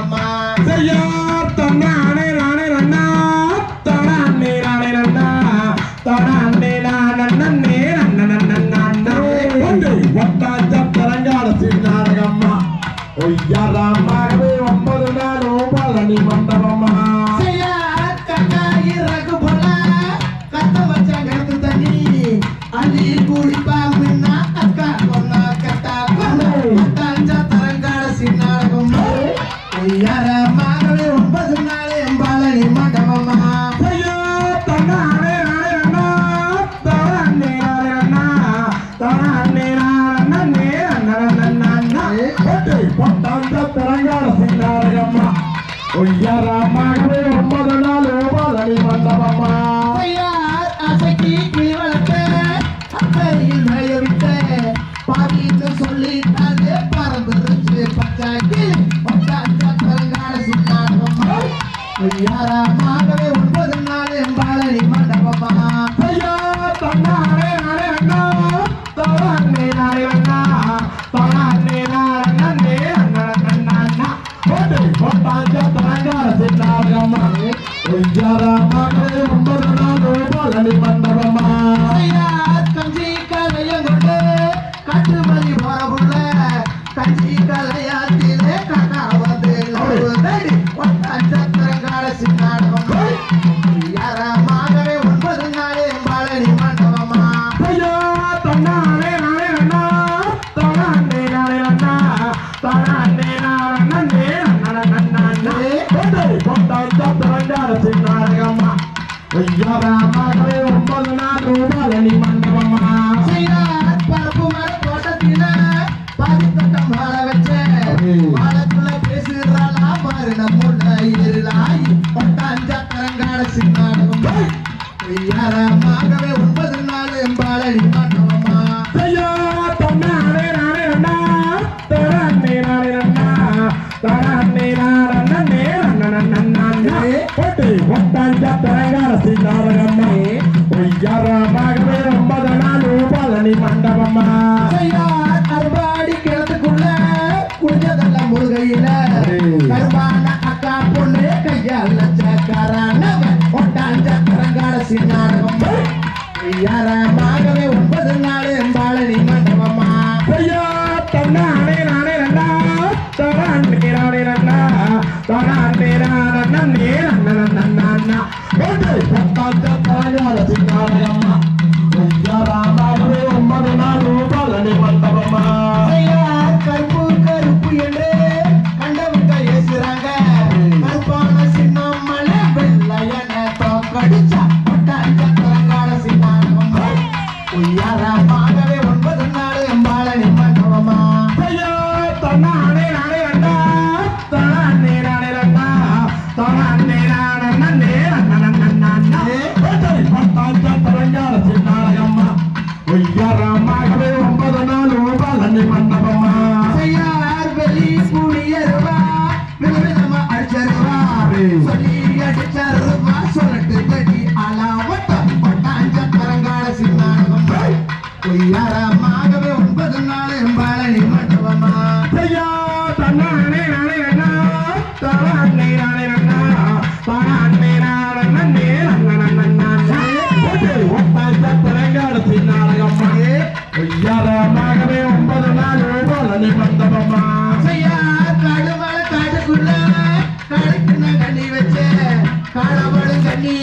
மண்டபமா செய்யா தன்னானே நானே நன்னா தனானே நானே நன்னா தனானே நானே நன்னே நன்னே ஒன்று ஒட்டாஞ்ச தரங்காட சின்னாரகம்மா ஒய்யாராமாகவே 9 நாள் பழனி மண்டபமா செய்யா கட்டாயி ரகு போல கத்த வச்சாங்க எடுத்து தண்ணி அள்ளி குடிப்பா மின்னா அக்கா கொன்னா கட்டா கொன்னா ஒட்டாஞ்ச தரங்காட சின்னாரகம்மா ஒய்யாராமாகவே 9 நாள் பழனி மண்டபமா செய்யா தன்னானே நானே நன்னா தனானே நானே நன்னா தனானே நானே நன்னா ஒட்டு ஒட்டாஞ்ச தரங்காட சின்னாரகம்மா ஒய்யாராமாகவே 9 நாள் பழனி மண்டபமா ஐயார் அசைக்கு கிளிவளர்த்த அக்கறையில் நயவிட்ட பாவின்னு சொல்லிட்டாலே பறந்துருச்சு பச்சை கிளி ஒட்டாஞ்ச தரங்காட சின்னாரகம்மா ஐயாராமாகவே 9 நாள் பழனி மண்டபமா ஐயா தன்னானே நானே நன்னா தனானே நானே நன்னா தனானே நானே நன்னா ஒட்டு ஒட்டாஞ்ச தரங்காட சின்னாரகம்மா ஒய்யாராமாகவே 9 நாள் பழனி மண்டபமா ஐயார் கஞ்சி கலையம் கொண்டு காட்டுமல்லி போறவுள்ள கஞ்சி கலையாத்திலே கண்ணா வந்து நடுதடி ஒட்டாஞ்ச தரங்காட சின்னாரகம்மா ஐயாராமாகவே 9 நாள் பழனி மண்டபமா ஐயா தன்னானே நானே நன்னா தனானே நானே நன்னா தனானே நானே நன்னா ஒட்டு ஒட்டாஞ்ச தரங்காட சின்னாரகம்மா ஒய்யாராமாகவே 9 நாள் பழனி மண்டபமா செய்யார் பரப்பு மர தோட்டத்தில பாதித்தட்டம் வாழ வச்ச வாழக்குள்ள பேசுறாளா பாரு நம்முள்ள இருளாய் ஒட்டாஞ்ச தரங்காட சின்னாரகம்மா ஐயாராமாகவே 9 நாள் பழனி மண்டபமா ஐயா தன்னானே நானே நன்னா தனானே நானே நன்னா தனானே நானே நன்னா ஒட்டு ஒட்டாஞ்ச தரங்காட சின்னாரகம்மா ஒய்யாராமாகவே 9 நாள் பழனி மண்டபமா செய்யார் அறுபாடி கிணத்துக்குள்ள குடிஞ்சதெல்லாம் முருகையில கருப்பான அக்கா பொண்ணு கையால் லட்சக்காரனவன் ஒட்டாஞ்ச தரங்காட சின்னாரகம்மா ஐயாராமாகவே 9 நாள் பழனி மண்டபமா ஐயா தன்னானே நானே நன்னா தனானே நானே நன்னா தனானே நானே நன்னா ஒட்டு ஒட்டாஞ்ச தரங்காட சின்னாரகம்மா ஒய்யாராமாகவே 9 நாள் பழனி மண்டபமா செய்யார் கருப்பு கருப்பு என்று கண்டவங்க ஏசுறாங்க கருப்பான சின்னம்மலை வெள்ளையன தோக்கடிச்சா ஒட்டாஞ்ச தரங்காட சின்னாரகம்மா ஐயாராமாகவே 9 நாள் பழனி மண்டபமா ஐயா தன்னானே நானே நன்னா தனானே நானே நன்னா தனானே நானே நன்னா ஒட்டு ஒட்டாஞ்ச தரங்காட சின்னாரகம்மா ஒய்யாராமாகவே 9 நாள் பழனி மண்டபமா செய்யார் வெளி புளியருவா விதவிதமா அடிச்சருவா சொல்லி அடிச்சருவா சொல்லட்டு கடி அலாவட்ட ஒட்டாஞ்ச தரங்காட சின்னாரகம்மா ஐயாராமாகவே 9 நாள் பழனி மண்டபமா ஐயா தன்னானே நானே நன்னா தனானே நானே நன்னா தனானே நானே நன்னா ஒட்டு ஒட்டாஞ்ச தரங்காட சின்னாரகம்மா ஒய்யாராமாகவே 9 நாள் பழனி மண்டபமா செய்யார் காடு மலை காட்டுக்குள்ள கடைக்குன கண்ணி வச்ச காடவளு கண்ணி